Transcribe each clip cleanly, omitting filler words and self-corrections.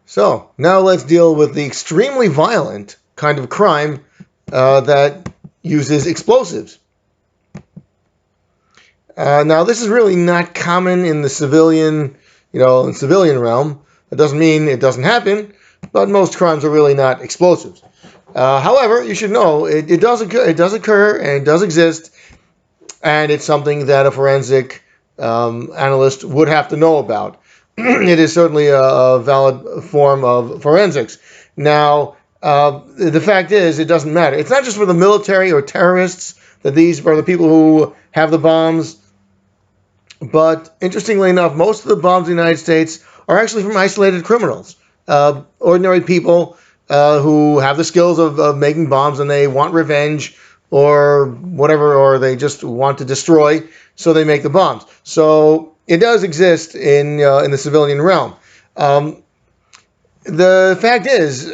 So now let's deal with the extremely violent kind of crime that uses explosives. Now this is really not common in the civilian realm. It doesn't mean it doesn't happen, but most crimes are really not explosives. However, you should know it does occur. It does occur, and it does exist, and it's something that a forensic analyst would have to know about. It is certainly a valid form of forensics. Now, the fact is, it doesn't matter. It's not just for the military or terrorists that these are the people who have the bombs. But interestingly enough, most of the bombs in the United States are actually from isolated criminals, ordinary people who have the skills of making bombs and they want revenge or whatever, or they just want to destroy, so they make the bombs. So it does exist in the civilian realm. The fact is,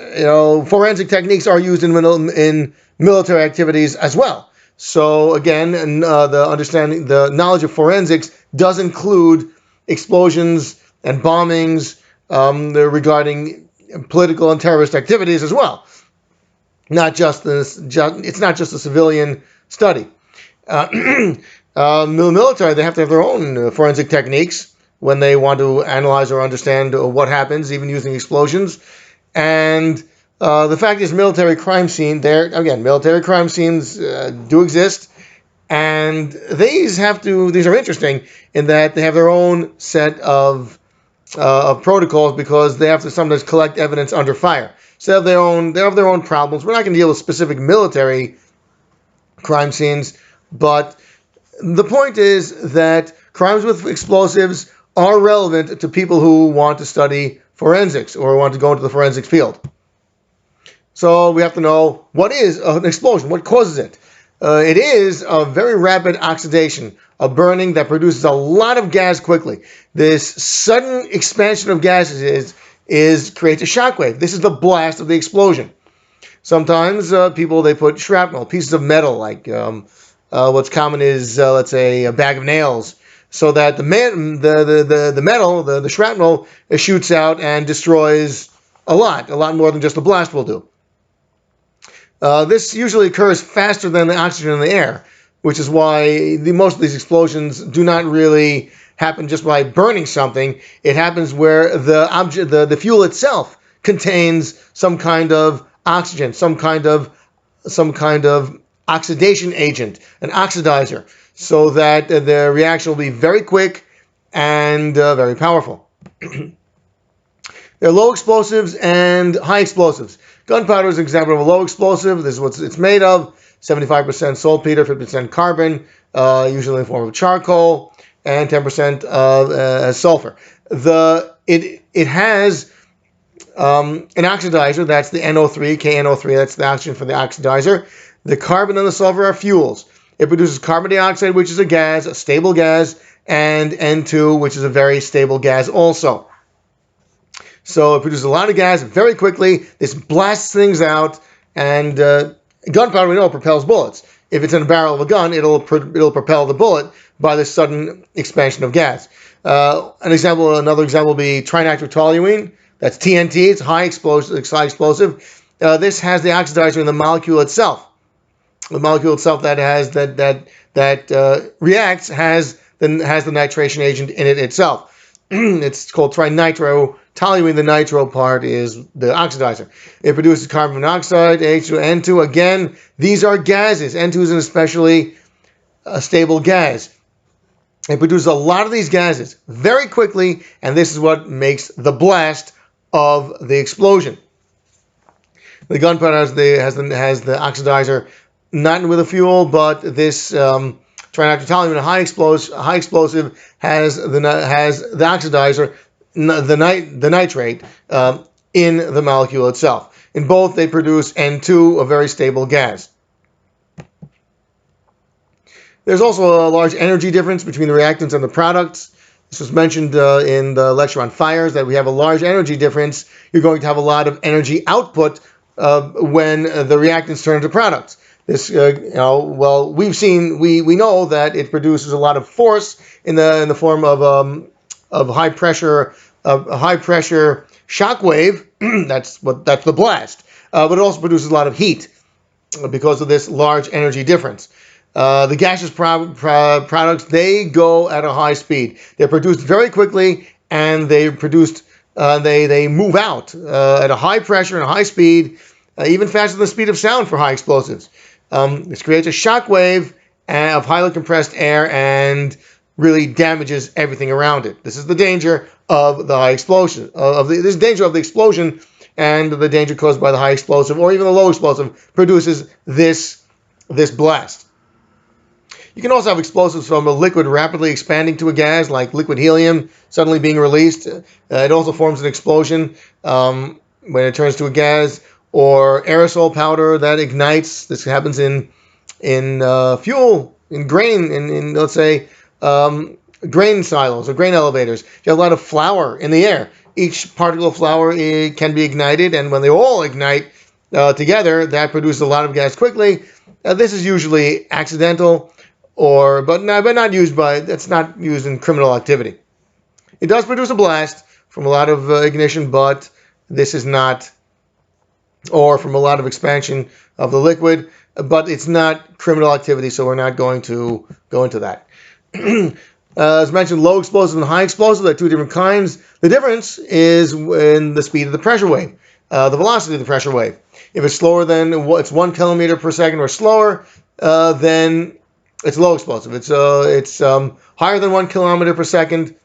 forensic techniques are used in military activities as well. So again, the knowledge of forensics does include explosions and bombings regarding political and terrorist activities as well. It's not just a civilian study. The military, they have to have their own forensic techniques when they want to analyze or understand what happens, even using explosions. And the fact is, military crime scenes do exist, and these are interesting in that they have their own set of protocols because they have to sometimes collect evidence under fire. So they have their own problems. We're not going to deal with specific military crime scenes, but the point is that crimes with explosives are relevant to people who want to study forensics or want to go into the forensics field. So we have to know, what is an explosion? What causes it? It is a very rapid oxidation, a burning that produces a lot of gas quickly. This sudden expansion of gases creates a shockwave. This is the blast of the explosion. Sometimes people, they put shrapnel, pieces of metal, like what's common is, let's say, a bag of nails, so that the metal, the shrapnel, shoots out and destroys a lot more than just a blast will do. This usually occurs faster than the oxygen in the air, which is why most of these explosions do not really happen just by burning something. It happens where the fuel itself contains some kind of oxygen, some kind of oxidation agent, an oxidizer, so that the reaction will be very quick and very powerful. There are low explosives and high explosives. Gunpowder is an example of a low explosive. This is what it's made of: 75% saltpeter, 50% carbon, usually in the form of charcoal, and 10% of sulfur. It has an oxidizer. That's the NO3, KNO3. That's the oxygen for the oxidizer. The carbon and the sulfur are fuels. It produces carbon dioxide, which is a gas, a stable gas, and N2, which is a very stable gas also. So it produces a lot of gas very quickly. This blasts things out, and gunpowder, we know, propels bullets. If it's in a barrel of a gun, it'll propel the bullet by this sudden expansion of gas. Another example will be trinitrotoluene. That's TNT. It's high explosive. This has the oxidizer in the molecule itself. The molecule itself that reacts has the nitration agent in it itself. It's called trinitrotoluene. The nitro part is the oxidizer. It produces carbon monoxide, H2N2. Again, these are gases. N2 is an especially stable gas. It produces a lot of these gases very quickly, and this is what makes the blast of the explosion. The gunpowder has the oxidizer, not with a fuel, but this trinitrotoluene, a high explosive, has the oxidizer, the nitrate, in the molecule itself. In both, they produce N2, a very stable gas. There's also a large energy difference between the reactants and the products. This was mentioned in the lecture on fires, that we have a large energy difference. You're going to have a lot of energy output when the reactants turn into products. This, we know that it produces a lot of force in the form of high pressure a high pressure shock wave. That's the blast. But it also produces a lot of heat because of this large energy difference. The gaseous products, they go at a high speed. They're produced very quickly, and they move out at a high pressure and a high speed, even faster than the speed of sound for high explosives. This creates a shock wave of highly compressed air and really damages everything around it. This is the danger of the high explosion. This danger of the explosion, and the danger caused by the high explosive or even the low explosive produces this blast. You can also have explosives from a liquid rapidly expanding to a gas, like liquid helium suddenly being released. It also forms an explosion when it turns to a gas, or aerosol powder that ignites. This happens in fuel, in grain, in let's say grain silos or grain elevators. You have a lot of flour in the air. Each particle of flour can be ignited, and when they all ignite together, that produces a lot of gas quickly. This is usually accidental, but not used that's not used in criminal activity. It does produce a blast from a lot of ignition, but this is not, or from a lot of expansion of the liquid, but it's not criminal activity, so we're not going to go into that. As mentioned, low explosive and high explosive, they're two different kinds. The difference is in the speed of the pressure wave, the velocity of the pressure wave. If it's slower than it's 1 kilometer per second or slower, then it's low explosive. It's higher than 1 kilometer per second,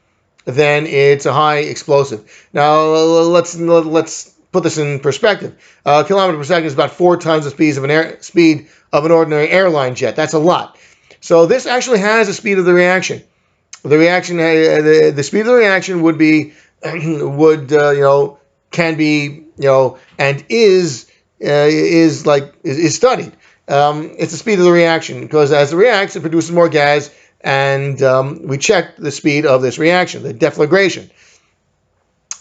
then it's a high explosive. Now let's put this in perspective. A kilometer per second is about 4 times the speed of an ordinary airline jet. That's a lot. So this actually has a speed of the reaction. The speed of the reaction would be can be and is studied. It's the speed of the reaction, because as it reacts, it produces more gas, and we check the speed of this reaction, the deflagration.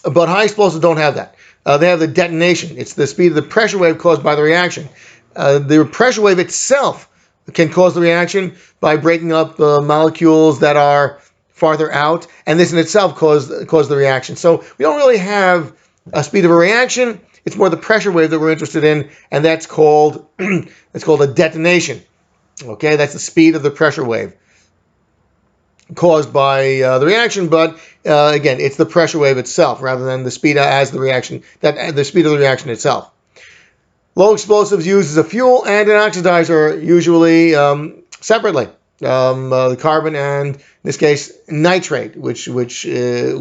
But high explosives don't have that. They have the detonation. It's the speed of the pressure wave caused by the reaction. The pressure wave itself can cause the reaction by breaking up molecules that are farther out, and this in itself caused the reaction. So we don't really have a speed of a reaction. It's more the pressure wave that we're interested in, and that's called a detonation. Okay, that's the speed of the pressure wave caused by the reaction, but again, it's the pressure wave itself rather than the speed as the reaction, the speed of the reaction itself. Low explosives used as a fuel and an oxidizer, usually separately. The carbon and, in this case, nitrate, which is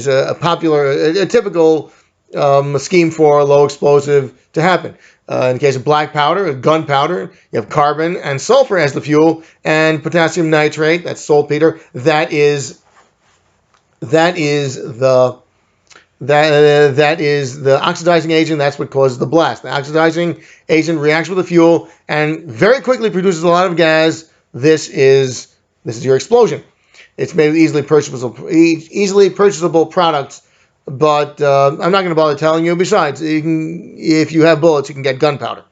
a typical scheme for a low explosive to happen. In the case of black powder, gunpowder, you have carbon and sulfur as the fuel, and potassium nitrate, that's saltpeter, that is the oxidizing agent. That's what causes the blast. The oxidizing agent reacts with the fuel and very quickly produces a lot of gas. This is your explosion. It's made with easily purchasable products, but I'm not going to bother telling you. Besides, if you have bullets, you can get gunpowder.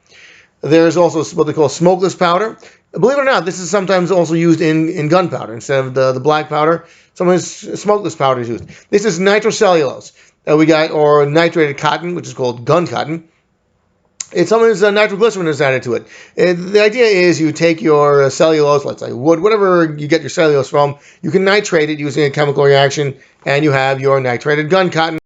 There's also what they call smokeless powder. Believe it or not, this is sometimes also used in gunpowder instead of the black powder. Sometimes smokeless powder is used. This is nitrocellulose. Or nitrated cotton, which is called gun cotton. Sometimes nitroglycerin is added to it. The idea is you take your cellulose, let's say wood, whatever you get your cellulose from, you can nitrate it using a chemical reaction, and you have your nitrated gun cotton.